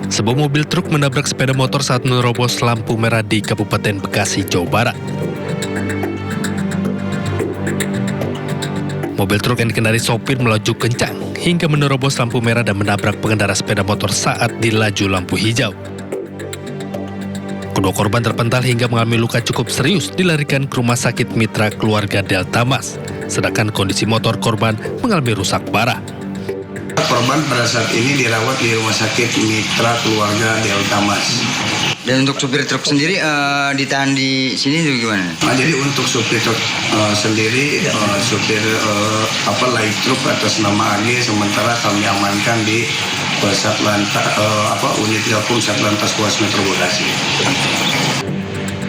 Sebuah mobil truk menabrak sepeda motor saat menerobos lampu merah di Kabupaten Bekasi, Jawa Barat. Mobil truk yang dikendarai sopir melaju kencang hingga menerobos lampu merah dan menabrak pengendara sepeda motor saat dilaju lampu hijau. Kedua korban terpental hingga mengalami luka cukup serius dilarikan ke Rumah Sakit Mitra Keluarga Delta Mas, sedangkan kondisi motor korban mengalami rusak parah. Korban pada saat ini dirawat di Rumah Sakit Mitra Keluarga Delta Mas. Dan untuk supir truk sendiri ditahan di sini itu gimana? Nah, jadi untuk supir truk sendiri, supir light truk atas nama AG sementara kami amankan di unit Gakum Satlantas Polres Metro Bekasi.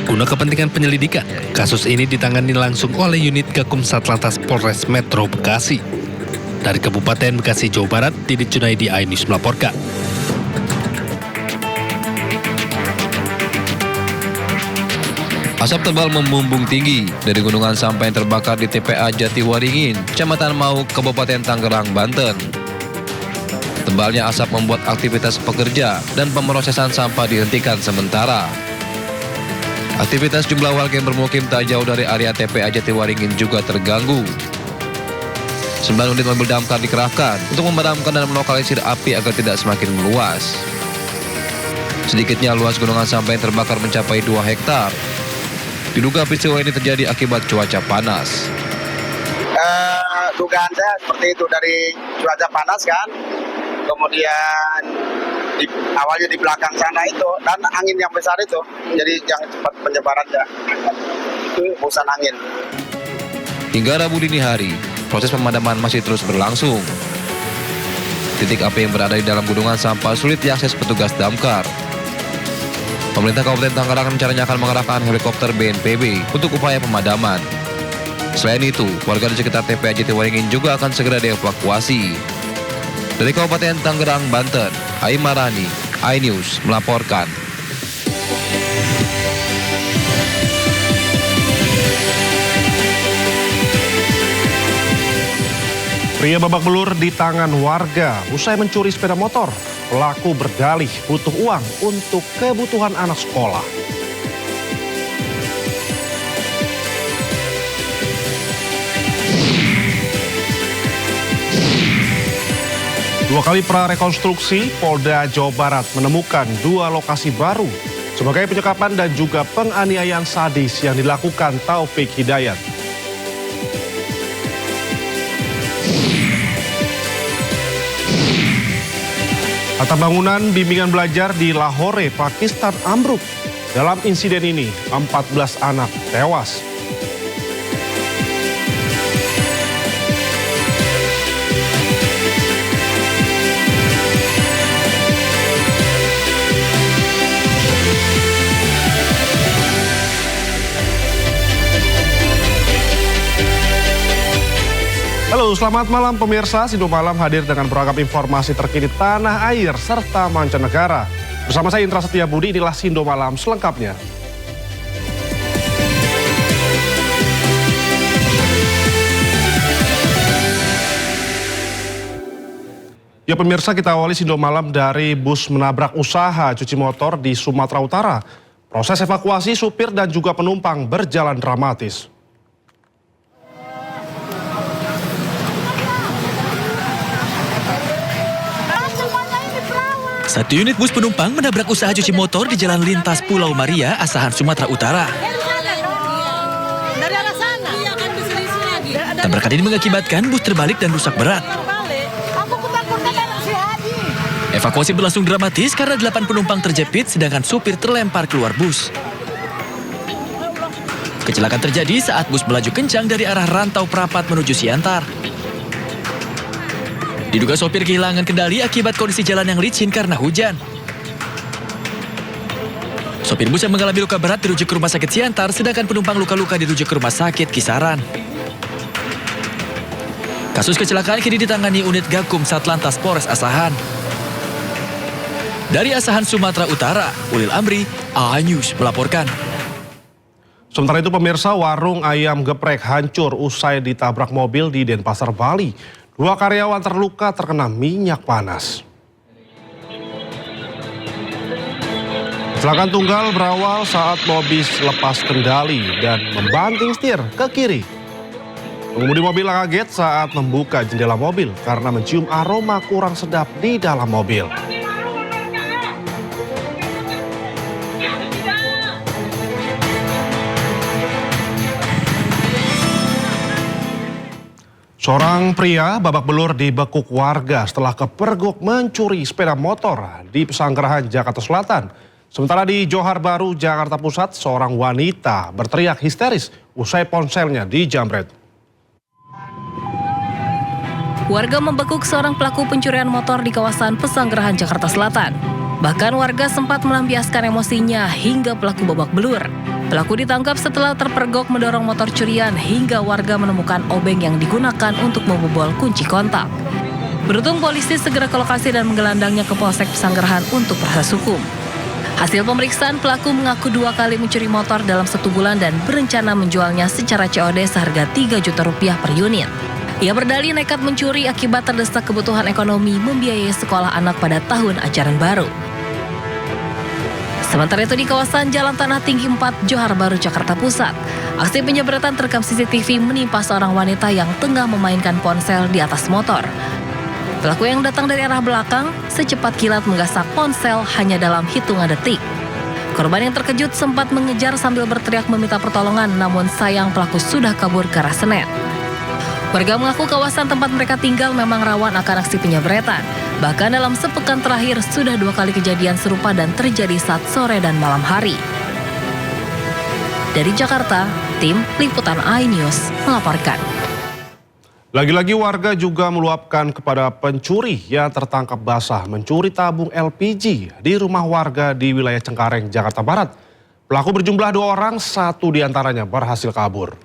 Guna kepentingan penyelidikan, kasus ini ditangani langsung oleh unit Gakum Satlantas Polres Metro Bekasi. Dari Kabupaten Bekasi, Jawa Barat, Didit Junaidi, iNews melaporkan. Asap tebal membumbung tinggi dari gunungan sampah yang terbakar di TPA Jatiwaringin, Kecamatan Mau, Kabupaten Tangerang, Banten. Tebalnya asap membuat aktivitas pekerja dan pemrosesan sampah dihentikan sementara. Aktivitas jumlah warga yang bermukim tak jauh dari area TPA Jatiwaringin juga terganggu. 9 unit mobil damkar dikerahkan untuk memadamkan dan melokalisir api agar tidak semakin meluas. Sedikitnya luas gunungan sampah yang terbakar mencapai 2 hektar. Diduga peristiwa ini terjadi akibat cuaca panas. Dugaan saya seperti itu, dari cuaca panas kan, kemudian awalnya di belakang sana itu, dan angin yang besar itu, jadi yang cepat penyebarannya, itu hembusan angin. Hingga Rabu dini hari, proses pemadaman masih terus berlangsung. Titik api yang berada di dalam gunungan sampah sulit diakses petugas damkar. Pemerintah Kabupaten Tangerang rencananya akan mengerahkan helikopter BNPB untuk upaya pemadaman. Selain itu, warga di sekitar TPA Jatiwaringin juga akan segera dievakuasi. Dari Kabupaten Tangerang, Banten, Aimarani, iNews melaporkan. Pria babak belur di tangan warga usai mencuri sepeda motor. Pelaku berdalih butuh uang untuk kebutuhan anak sekolah. Dua kali prarekonstruksi, Polda Jawa Barat menemukan 2 lokasi baru sebagai penyekapan dan juga penganiayaan sadis yang dilakukan Taufik Hidayat. Atap bangunan bimbingan belajar di Lahore, Pakistan ambruk. Dalam insiden ini, 14 anak tewas. Halo, selamat malam pemirsa. Sindo Malam hadir dengan beragam informasi terkini tanah air serta mancanegara. Bersama saya Indra Setia Budi, inilah Sindo Malam selengkapnya. Ya pemirsa, kita awali Sindo Malam dari bus menabrak usaha cuci motor di Sumatera Utara. Proses evakuasi supir dan juga penumpang berjalan dramatis. Satu unit bus penumpang menabrak usaha cuci motor di Jalan Lintas Pulau Maria, Asahan, Sumatera Utara. Tabrakan ini mengakibatkan bus terbalik dan rusak berat. Evakuasi berlangsung dramatis karena 8 penumpang terjepit sedangkan supir terlempar keluar bus. Kecelakaan terjadi saat bus melaju kencang dari arah Rantau Prapat menuju Siantar. Diduga sopir kehilangan kendali akibat kondisi jalan yang licin karena hujan. Sopir bus yang mengalami luka berat dirujuk ke Rumah Sakit Siantar, sedangkan penumpang luka-luka dirujuk ke Rumah Sakit Kisaran. Kasus kecelakaan kini ditangani unit Gakum Satlantas Polres Asahan. Dari Asahan, Sumatera Utara, Ulil Amri, iNews melaporkan. Sementara itu pemirsa, warung ayam geprek hancur usai ditabrak mobil di Denpasar, Bali. 2 karyawan terluka terkena minyak panas. Kecelakaan tunggal berawal saat mobil lepas kendali dan membanting setir ke kiri. Pengemudi mobil kaget saat membuka jendela mobil karena mencium aroma kurang sedap di dalam mobil. Seorang pria babak belur dibekuk warga setelah kepergok mencuri sepeda motor di Pesanggerahan, Jakarta Selatan. Sementara di Johar Baru, Jakarta Pusat, seorang wanita berteriak histeris usai ponselnya dijamret. Warga membekuk seorang pelaku pencurian motor di kawasan Pesanggerahan, Jakarta Selatan. Bahkan warga sempat melampiaskan emosinya hingga pelaku babak belur. Pelaku ditangkap setelah terpergok mendorong motor curian hingga warga menemukan obeng yang digunakan untuk membobol kunci kontak. Beruntung polisi segera ke lokasi dan menggelandangnya ke Polsek Pesanggerahan untuk proses hukum. Hasil pemeriksaan, pelaku mengaku 2 kali mencuri motor dalam 1 bulan dan berencana menjualnya secara COD seharga Rp3 juta per unit. Ia berdalih nekat mencuri akibat terdesak kebutuhan ekonomi membiayai sekolah anak pada tahun ajaran baru. Sementara itu di kawasan Jalan Tanah Tinggi 4, Johar Baru, Jakarta Pusat, aksi penjamretan terekam CCTV menimpa seorang wanita yang tengah memainkan ponsel di atas motor. Pelaku yang datang dari arah belakang secepat kilat menggasak ponsel hanya dalam hitungan detik. Korban yang terkejut sempat mengejar sambil berteriak meminta pertolongan, namun sayang pelaku sudah kabur ke arah Senen. Warga mengaku kawasan tempat mereka tinggal memang rawan akan aksi penjamretan. Bahkan dalam sepekan terakhir sudah 2 kali kejadian serupa dan terjadi saat sore dan malam hari. Dari Jakarta, tim Liputan iNews melaporkan. Lagi-lagi warga juga meluapkan kepada pencuri yang tertangkap basah mencuri tabung LPG di rumah warga di wilayah Cengkareng, Jakarta Barat. Pelaku berjumlah 2 orang, 1 diantaranya berhasil kabur.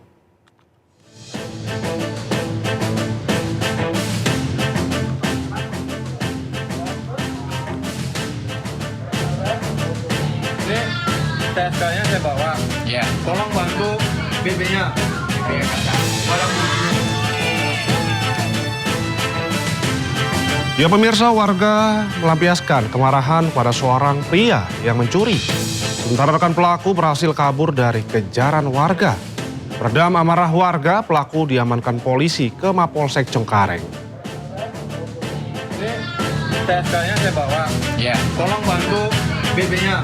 TSK-nya saya bawa. Ya. Tolong bantu BB-nya. Ya pemirsa, warga melampiaskan kemarahan pada seorang pria yang mencuri. Sementara rekan pelaku berhasil kabur dari kejaran warga. Meredam amarah warga, pelaku diamankan polisi ke Mapolsek Cengkareng. TSK-nya saya bawa. Ya. Tolong bantu BB-nya.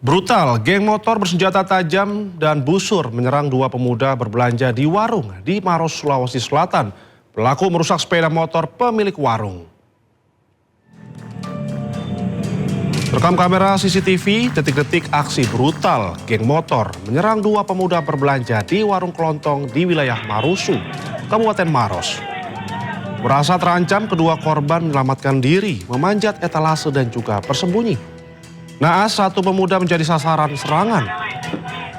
Brutal, geng motor bersenjata tajam dan busur menyerang 2 pemuda berbelanja di warung di Maros, Sulawesi Selatan. Pelaku merusak sepeda motor pemilik warung. Rekam kamera CCTV detik-detik aksi brutal geng motor menyerang 2 pemuda berbelanja di warung kelontong di wilayah Marusu, Kabupaten Maros. Merasa terancam, kedua korban menyelamatkan diri, memanjat etalase dan juga bersembunyi. Naas, 1 pemuda menjadi sasaran serangan.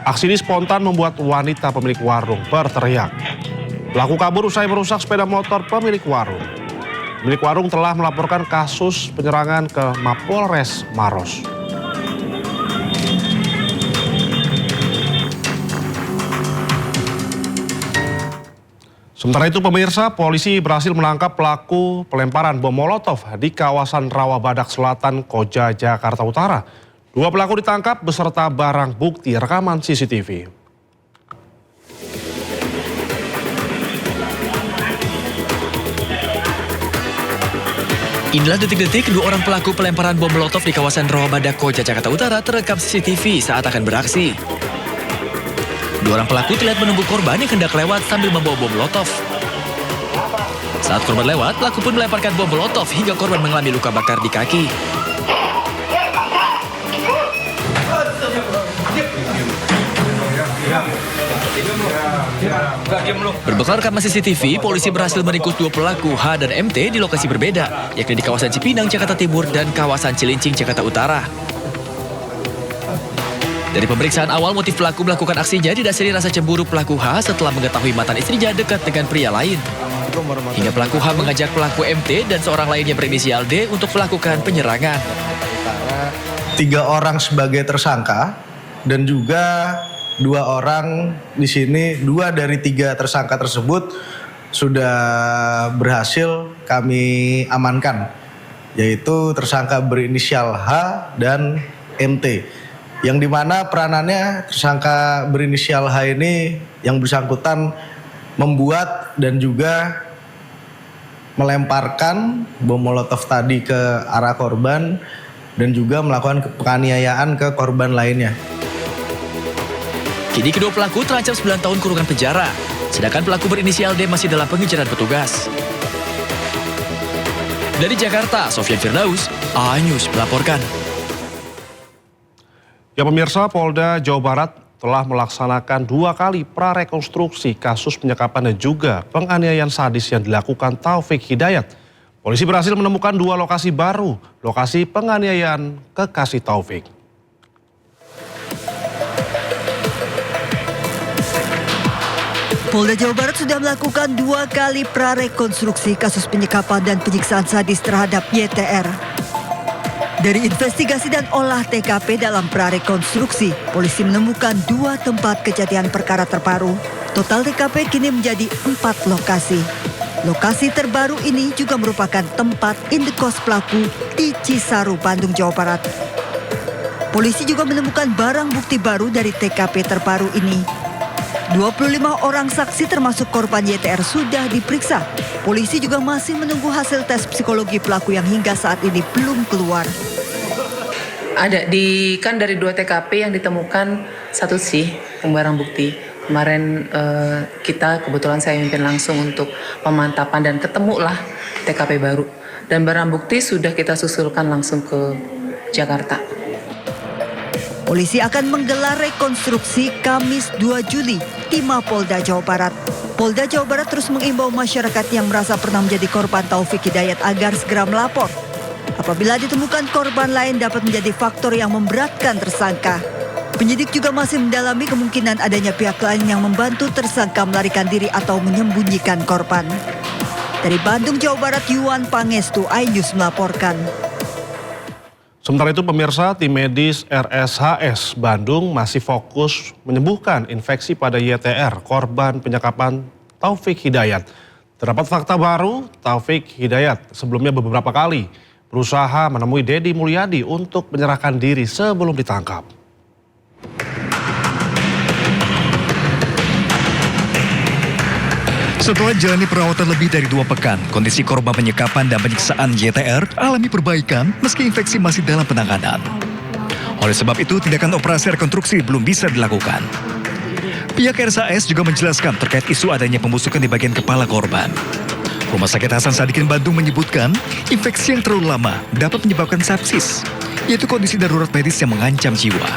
Aksi ini spontan membuat wanita pemilik warung berteriak. Pelaku kabur usai merusak sepeda motor pemilik warung. Pemilik warung telah melaporkan kasus penyerangan ke Mapolres Maros. Sementara itu pemirsa, polisi berhasil menangkap pelaku pelemparan bom molotov di kawasan Rawabadak Selatan, Koja, Jakarta Utara. 2 pelaku ditangkap beserta barang bukti rekaman CCTV. Inilah detik-detik 2 orang pelaku pelemparan bom molotov di kawasan Rawabadak, Koja, Jakarta Utara terekam CCTV saat akan beraksi. 2 orang pelaku terlihat menunggu korban yang hendak lewat sambil membawa bom molotov. Saat korban lewat, pelaku pun melemparkan bom molotov hingga korban mengalami luka bakar di kaki. Berbekal rekaman CCTV, polisi berhasil meringkus 2 pelaku H dan MT di lokasi berbeda, yakni di kawasan Cipinang, Jakarta Timur dan kawasan Cilincing, Jakarta Utara. Dari pemeriksaan awal, motif pelaku melakukan aksinya didasari rasa cemburu pelaku H setelah mengetahui mantan istrinya dekat dengan pria lain. Hingga pelaku H mengajak pelaku MT dan seorang lainnya berinisial D untuk melakukan penyerangan. 3 orang sebagai tersangka dan juga 2 orang di sini, 2 dari 3 tersangka tersebut sudah berhasil kami amankan, yaitu tersangka berinisial H dan MT, yang dimana peranannya tersangka berinisial H ini yang bersangkutan membuat dan juga melemparkan bom molotov tadi ke arah korban dan juga melakukan penganiayaan ke korban lainnya. Kini kedua pelaku terancam 9 tahun kurungan penjara, sedangkan pelaku berinisial D masih dalam pengejaran petugas. Dari Jakarta, Sofyan Firdaus, iNews melaporkan. Ya pemirsa, Polda Jawa Barat telah melaksanakan 2 kali prarekonstruksi kasus penyekapan dan juga penganiayaan sadis yang dilakukan Taufik Hidayat. Polisi berhasil menemukan 2 lokasi baru, lokasi penganiayaan kekasih Taufik. Polda Jawa Barat sudah melakukan 2 kali prarekonstruksi kasus penyekapan dan penyiksaan sadis terhadap YTR. Dari investigasi dan olah TKP dalam prarekonstruksi, polisi menemukan 2 tempat kejadian perkara terbaru. Total TKP kini menjadi 4 lokasi. Lokasi terbaru ini juga merupakan tempat indekos pelaku di Cisaru, Bandung, Jawa Barat. Polisi juga menemukan barang bukti baru dari TKP terbaru ini. 25 orang saksi termasuk korban YTR sudah diperiksa. Polisi juga masih menunggu hasil tes psikologi pelaku yang hingga saat ini belum keluar. Ada kan dari 2 TKP yang ditemukan 1 sih barang bukti. Kemarin kita kebetulan saya mimpin langsung untuk pemantapan dan ketemulah TKP baru. Dan barang bukti sudah kita susulkan langsung ke Jakarta. Polisi akan menggelar rekonstruksi Kamis 2 Juli di Mapolda Jawa Barat. Polda Jawa Barat terus mengimbau masyarakat yang merasa pernah menjadi korban Taufik Hidayat agar segera melapor. Apabila ditemukan korban lain dapat menjadi faktor yang memberatkan tersangka. Penyidik juga masih mendalami kemungkinan adanya pihak lain yang membantu tersangka melarikan diri atau menyembunyikan korban. Dari Bandung, Jawa Barat, Yuan Pangestu, iNews melaporkan. Sementara itu pemirsa, tim medis RSHS Bandung masih fokus menyembuhkan infeksi pada YTR, korban penyekapan Taufik Hidayat. Terdapat fakta baru, Taufik Hidayat sebelumnya beberapa kali berusaha menemui Dedi Mulyadi untuk menyerahkan diri sebelum ditangkap. Setelah jalani perawatan lebih dari 2 pekan, kondisi korban penyekapan dan penyiksaan YTR alami perbaikan meski infeksi masih dalam penanganan. Oleh sebab itu, tindakan operasi rekonstruksi belum bisa dilakukan. Pihak RSHS juga menjelaskan terkait isu adanya pembusukan di bagian kepala korban. Rumah Sakit Hasan Sadikin Bandung menyebutkan infeksi yang terlalu lama dapat menyebabkan sepsis, yaitu kondisi darurat medis yang mengancam jiwa.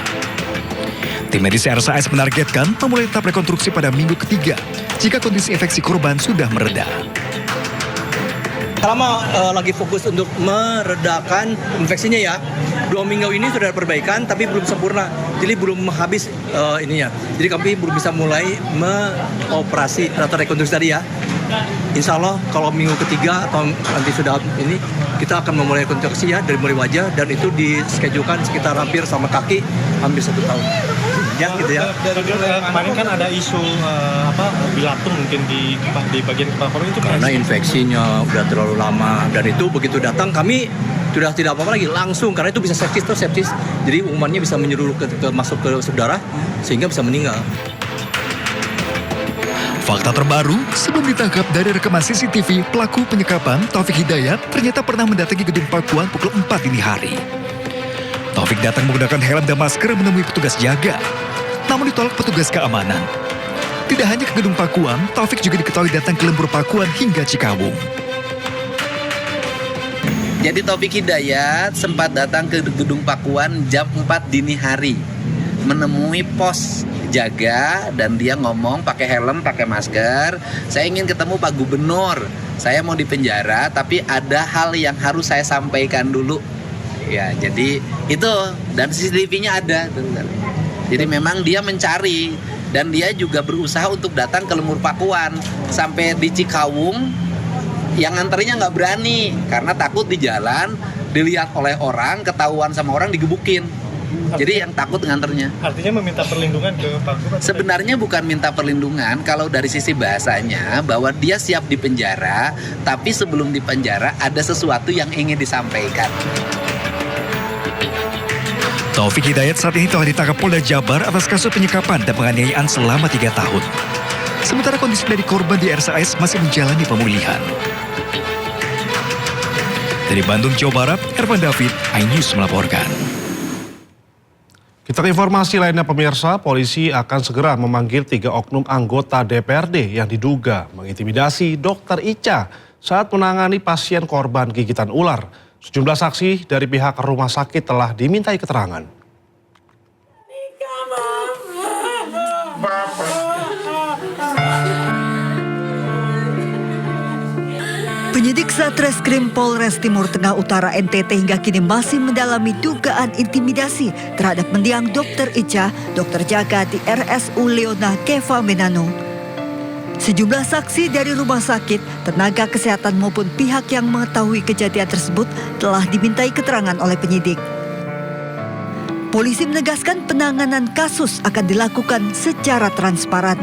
Tim medis RSHS menargetkan memulai tahap rekonstruksi pada minggu ketiga jika kondisi infeksi korban sudah mereda. Selama lagi fokus untuk meredakan infeksinya ya, 2 minggu ini sudah ada perbaikan tapi belum sempurna, jadi belum habis ininya. Jadi kami belum bisa mulai mengoperasi atau rekonstruksi tadi ya. Insya Allah kalau minggu ketiga atau nanti sudah ini, kita akan memulai rekonstruksi ya dari mulai wajah dan itu dischedulekan sekitar hampir sama kaki hampir 1 tahun. Ya gitu ya. Kemarin kan ada isu bilatung mungkin di bagian kepala korban itu karena infeksinya udah terlalu lama dan itu begitu datang kami sudah tidak apa-apa lagi langsung karena itu bisa sepsis jadi umumannya bisa menyeluruh masuk ke darah sehingga bisa meninggal. Fakta terbaru, sebelum ditangkap dari rekaman CCTV, pelaku penyekapan Taufik Hidayat ternyata pernah mendatangi gedung Pakuan pukul 4 dini hari. Taufik datang menggunakan helm dan masker menemui petugas jaga, namun ditolak petugas keamanan. Tidak hanya ke gedung Pakuan, Taufik juga diketahui datang ke lembur Pakuan hingga Cikawung. Jadi Taufik Hidayat sempat datang ke gedung Pakuan jam 4 dini hari, menemui pos jaga dan dia ngomong pakai helm, pakai masker, saya ingin ketemu Pak Gubernur, saya mau dipenjara tapi ada hal yang harus saya sampaikan dulu. Ya, jadi itu dan CCTV-nya ada. Jadi memang dia mencari dan dia juga berusaha untuk datang ke lembur Pakuan sampai di Cikawung yang nganternya nggak berani karena takut di jalan dilihat oleh orang, ketahuan sama orang, digebukin. Jadi yang takut nganternya. Artinya meminta perlindungan ke Pak Gubernur? Sebenarnya bukan minta perlindungan, kalau dari sisi bahasanya bahwa dia siap dipenjara, tapi sebelum dipenjara ada sesuatu yang ingin disampaikan. Taufik Hidayat saat ini telah ditangkap Polda Jabar atas kasus penyekapan dan penganiayaan selama 3 tahun. Sementara kondisi dari korban di RSAS masih menjalani pemulihan. Dari Bandung, Jawa Barat, Ervan David, iNews melaporkan. Kita ke informasi lainnya pemirsa, polisi akan segera memanggil 3 oknum anggota DPRD yang diduga mengintimidasi Dr. Ica saat menangani pasien korban gigitan ular. Sejumlah saksi dari pihak rumah sakit telah dimintai keterangan. Penyidik Satreskrim Polres Timur Tengah Utara NTT hingga kini masih mendalami dugaan intimidasi terhadap mendiang Dr. Ica, dokter jaga di RSU Leona Keva Menano. Sejumlah saksi dari rumah sakit, tenaga kesehatan maupun pihak yang mengetahui kejadian tersebut telah dimintai keterangan oleh penyidik. Polisi menegaskan penanganan kasus akan dilakukan secara transparan.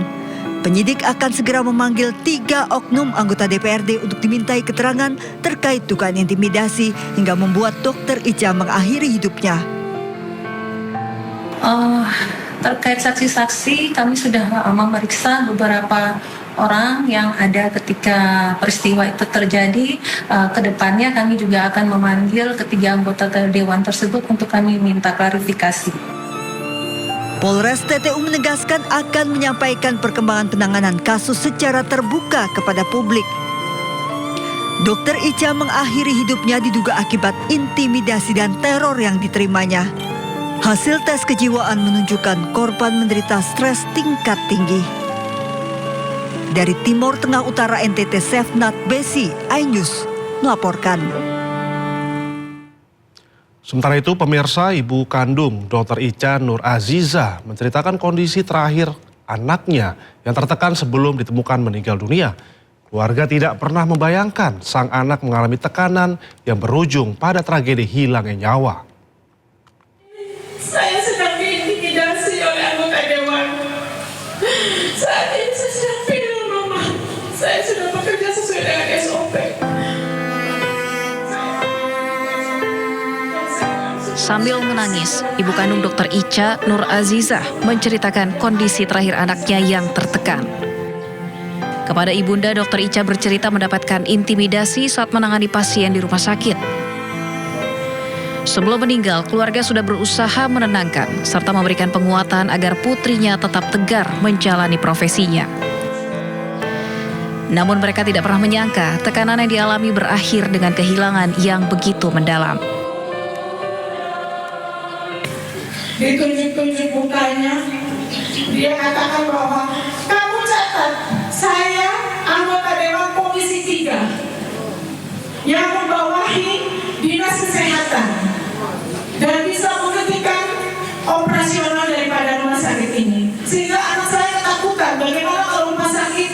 Penyidik akan segera memanggil 3 oknum anggota DPRD untuk dimintai keterangan terkait dugaan intimidasi hingga membuat Dr. Ica mengakhiri hidupnya. Terkait saksi-saksi, kami sudah memeriksa beberapa orang yang ada ketika peristiwa itu terjadi. Kedepannya kami juga akan memanggil ketiga anggota dewan tersebut untuk kami minta klarifikasi. Polres TTU menegaskan akan menyampaikan perkembangan penanganan kasus secara terbuka kepada publik. Dr. Ica mengakhiri hidupnya diduga akibat intimidasi dan teror yang diterimanya. Hasil tes kejiwaan menunjukkan korban menderita stres tingkat tinggi. Dari Timur Tengah Utara NTT Sefnat Besi, iNews melaporkan. Sementara itu pemirsa, ibu kandung Dr. Ica Nur Aziza menceritakan kondisi terakhir anaknya yang tertekan sebelum ditemukan meninggal dunia. Keluarga tidak pernah membayangkan sang anak mengalami tekanan yang berujung pada tragedi hilangnya nyawa. Saya sedang diintimidasi oleh anggota dewan. Saat ini saya sedang pilih mama. Saya sudah bekerja sesuai dengan SOP. Sambil menangis, ibu kandung Dr. Ica, Nur Aziza, menceritakan kondisi terakhir anaknya yang tertekan. Kepada ibunda, Dr. Ica bercerita mendapatkan intimidasi saat menangani pasien di rumah sakit. Sebelum meninggal, keluarga sudah berusaha menenangkan serta memberikan penguatan agar putrinya tetap tegar menjalani profesinya. Namun mereka tidak pernah menyangka tekanan yang dialami berakhir dengan kehilangan yang begitu mendalam. Ditunjuk-tunjuk mukanya, dia katakan bahwa kamu catat, saya anggota Dewan Komisi 3 yang membawahi Dinas Kesehatan dan bisa menghentikan operasional daripada rumah sakit ini. Sehingga anak saya ketakutan bagaimana kalau rumah sakit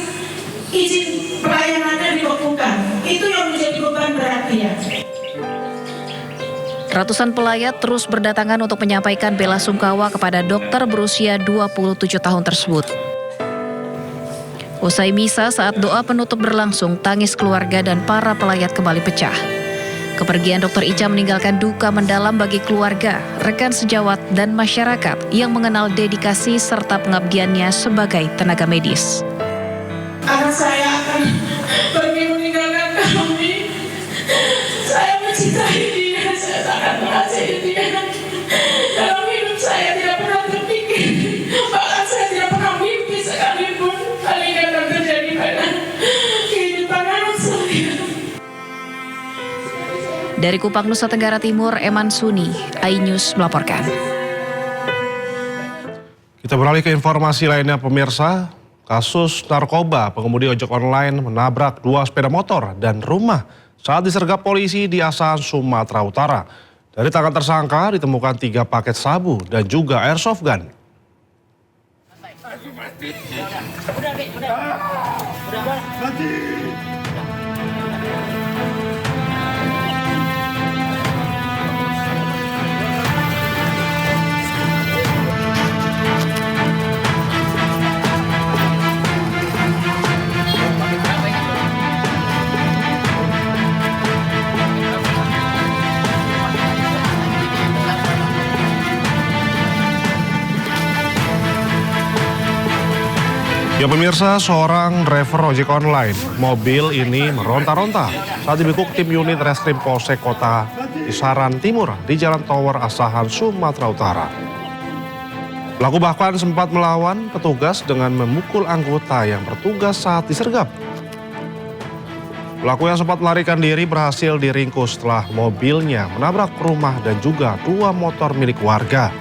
izin pelayanannya dibekukan. Itu yang menjadi beban berat dia. Ratusan pelayat terus berdatangan untuk menyampaikan bela sungkawa kepada dokter berusia 27 tahun tersebut. Usai misa, saat doa penutup berlangsung, tangis keluarga dan para pelayat kembali pecah. Kepergian Dr. Ica meninggalkan duka mendalam bagi keluarga, rekan sejawat, dan masyarakat yang mengenal dedikasi serta pengabdiannya sebagai tenaga medis. Anak saya akan pergi meninggalkan kami. Saya mencintai dia, saya sangat mengasihi dia. Dalam hidup saya tidak pernah terpikir, bahkan saya tidak pernah mimpi sekalipun hal ini akan terjadi pada kehidupan anak saya. Dari Kupang, Nusa Tenggara Timur, Eman Suni, iNews melaporkan. Kita beralih ke informasi lainnya pemirsa. Kasus narkoba, pengemudi ojek online menabrak 2 sepeda motor dan rumah saat disergap polisi di Asahan, Sumatera Utara. Dari tangan tersangka ditemukan 3 paket sabu dan juga airsoft gun. Ya pemirsa, seorang driver ojek online, mobil ini meronta-ronta saat dibekuk tim unit Reskrim Polsek Kota Kisaran Timur di Jalan Tower Asahan, Sumatera Utara. Pelaku bahkan sempat melawan petugas dengan memukul anggota yang bertugas saat disergap. Pelaku yang sempat melarikan diri berhasil diringkus setelah mobilnya menabrak rumah dan juga 2 motor milik warga.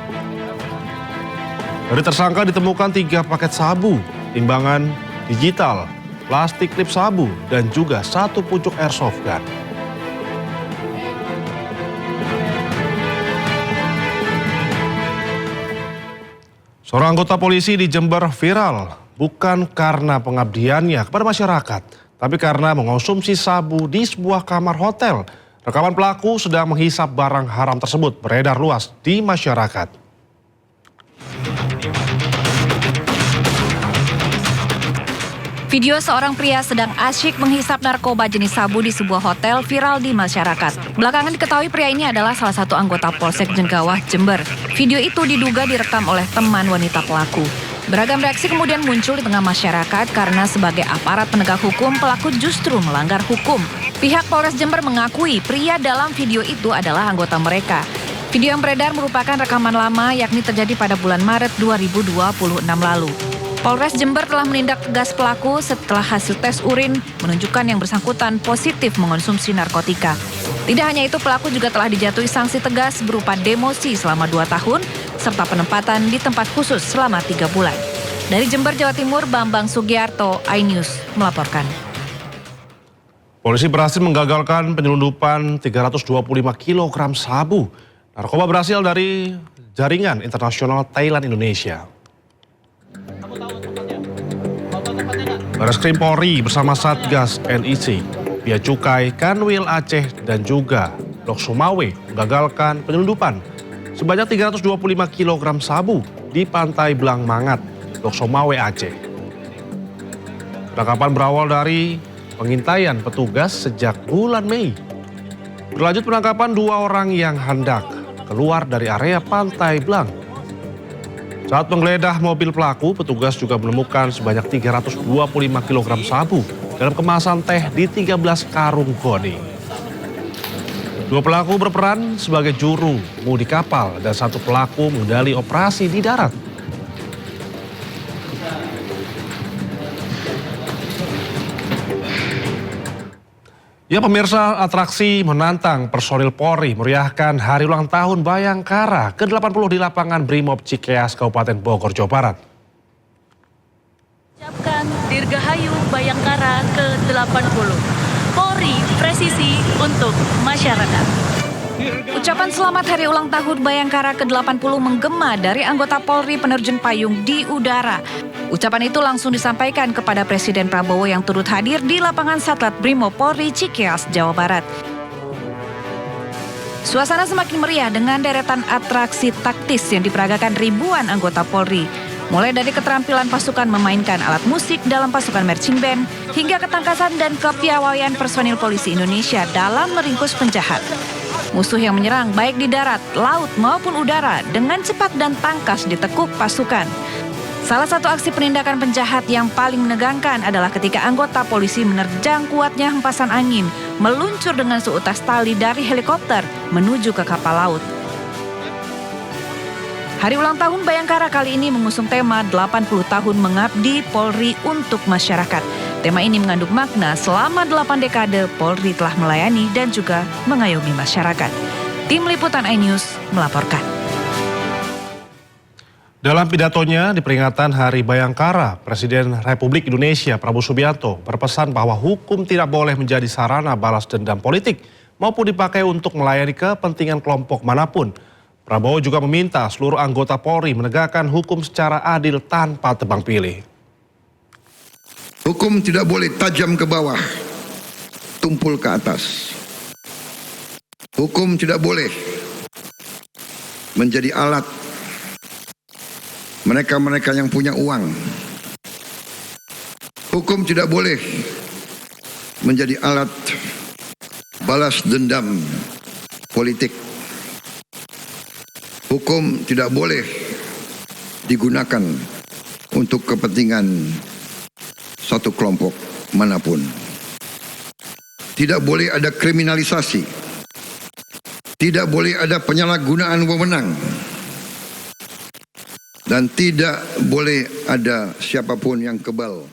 Dari tersangka ditemukan 3 paket sabu, timbangan digital, plastik klip sabu, dan juga 1 pucuk airsoft gun. Seorang anggota polisi di Jember viral bukan karena pengabdiannya kepada masyarakat, tapi karena mengonsumsi sabu di sebuah kamar hotel. Rekaman pelaku sedang menghisap barang haram tersebut beredar luas di masyarakat. Video seorang pria sedang asyik menghisap narkoba jenis sabu di sebuah hotel viral di masyarakat. Belakangan diketahui pria ini adalah salah satu anggota Polsek Jenggawah, Jember. Video itu diduga direkam oleh teman wanita pelaku. Beragam reaksi kemudian muncul di tengah masyarakat karena sebagai aparat penegak hukum, pelaku justru melanggar hukum. Pihak Polres Jember mengakui pria dalam video itu adalah anggota mereka. Video yang beredar merupakan rekaman lama yakni terjadi pada bulan Maret 2026 lalu. Polres Jember telah menindak tegas pelaku setelah hasil tes urin menunjukkan yang bersangkutan positif mengonsumsi narkotika. Tidak hanya itu, pelaku juga telah dijatuhi sanksi tegas berupa demosi selama 2 tahun serta penempatan di tempat khusus selama 3 bulan. Dari Jember, Jawa Timur, Bambang Sugiarto, iNews melaporkan. Polisi berhasil menggagalkan penyelundupan 325 kg sabu. Narkoba berasal dari jaringan internasional Thailand Indonesia. Bareskrim Polri bersama Satgas NIC, Bea Cukai, Kanwil Aceh dan juga Lok Sumawe menggagalkan penyelundupan sebanyak 325 kg sabu di Pantai Belang Mangat, Lok Sumawe, Aceh. Penangkapan berawal dari pengintaian petugas sejak bulan Mei. Berlanjut penangkapan 2 orang yang hendak keluar dari area Pantai Belang. Saat menggeledah mobil pelaku, petugas juga menemukan sebanyak 325 kg sabu dalam kemasan teh di 13 karung goni. 2 pelaku berperan sebagai juru mudi kapal dan 1 pelaku mengendali operasi di darat. Ya pemirsa, atraksi menantang personil Polri meriahkan hari ulang tahun Bayangkara ke-80 di lapangan Brimob Cikeas, Kabupaten Bogor, Jawa Barat. Ucapkan Dirgahayu Bayangkara ke-80. Polri presisi untuk masyarakat. Ucapan selamat hari ulang tahun Bayangkara ke-80 menggema dari anggota Polri penerjun payung di udara. Ucapan itu langsung disampaikan kepada Presiden Prabowo yang turut hadir di lapangan Satlat Brimob Polri Cikeas, Jawa Barat. Suasana semakin meriah dengan deretan atraksi taktis yang diperagakan ribuan anggota Polri. Mulai dari keterampilan pasukan memainkan alat musik dalam pasukan marching band, hingga ketangkasan dan kepiawaian personil polisi Indonesia dalam meringkus penjahat. Musuh yang menyerang baik di darat, laut maupun udara dengan cepat dan tangkas ditekuk pasukan. Salah satu aksi penindakan penjahat yang paling menegangkan adalah ketika anggota polisi menerjang kuatnya hempasan angin, meluncur dengan seutas tali dari helikopter menuju ke kapal laut. Hari ulang tahun Bayangkara kali ini mengusung tema 80 tahun mengabdi Polri untuk masyarakat. Tema ini mengandung makna selama 8 dekade Polri telah melayani dan juga mengayomi masyarakat. Tim Liputan iNews melaporkan. Dalam pidatonya di peringatan Hari Bayangkara, Presiden Republik Indonesia Prabowo Subianto berpesan bahwa hukum tidak boleh menjadi sarana balas dendam politik maupun dipakai untuk melayani kepentingan kelompok manapun. Prabowo juga meminta seluruh anggota Polri menegakkan hukum secara adil tanpa tebang pilih. Hukum tidak boleh tajam ke bawah, tumpul ke atas. Hukum tidak boleh menjadi alat mereka-mereka yang punya uang. Hukum tidak boleh menjadi alat balas dendam politik. Hukum tidak boleh digunakan untuk kepentingan satu kelompok manapun. Tidak boleh ada kriminalisasi. Tidak boleh ada penyalahgunaan wewenang. Dan tidak boleh ada siapapun yang kebal.